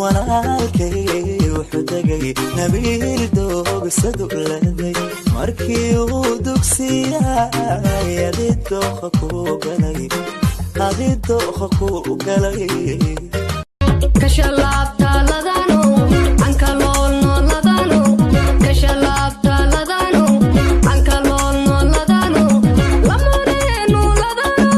walaalkay wuxuu tagay nabiil doog saduladay markii uu dugsiyay adidooqa ku galay kashalaabta ladano anka loolno ladano kashalaabta ladano anka loolno ladano lamoneenu ladano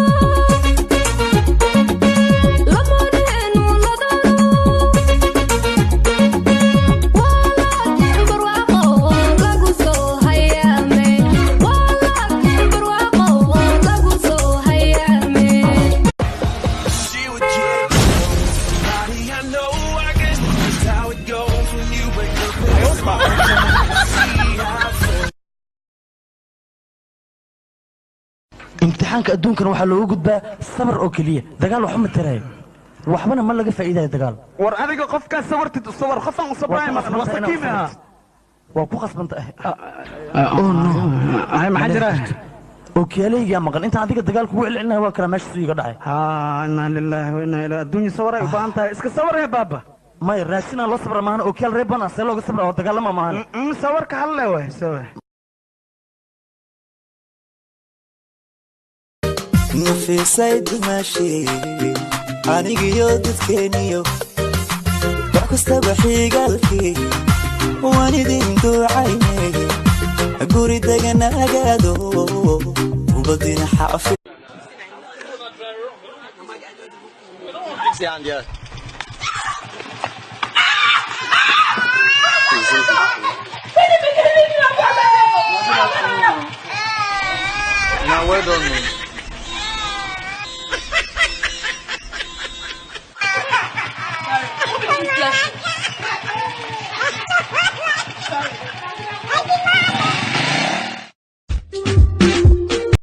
امتحانك adduunkan waxa loogu gudbaa sabar oo kaliya dagaal waxa ma tiraay waxbana ma laga faa'iiday dagaal war adiga qofka sabartid sabar qofan u sabraay ma sakiina waa ku qasbanta oh no ay ma jira oo kaliya maqan inta adiga dagaal ku wicilnaa waa kala meesha iga dhacay inna lillahi wa inna ilaihi adduunyo sabaray u baahan tahay iska sabar ee baaba ma raasina loo sabra maana oo kal reebana see looga sabra oo dagaalama maana sabarka hal leh way sabar nafisay dumashi anigiyo dadkeeniyo wax kastaba xigalkii waan idin ducaynay guri deganagaado ubadina xaafi Now where don't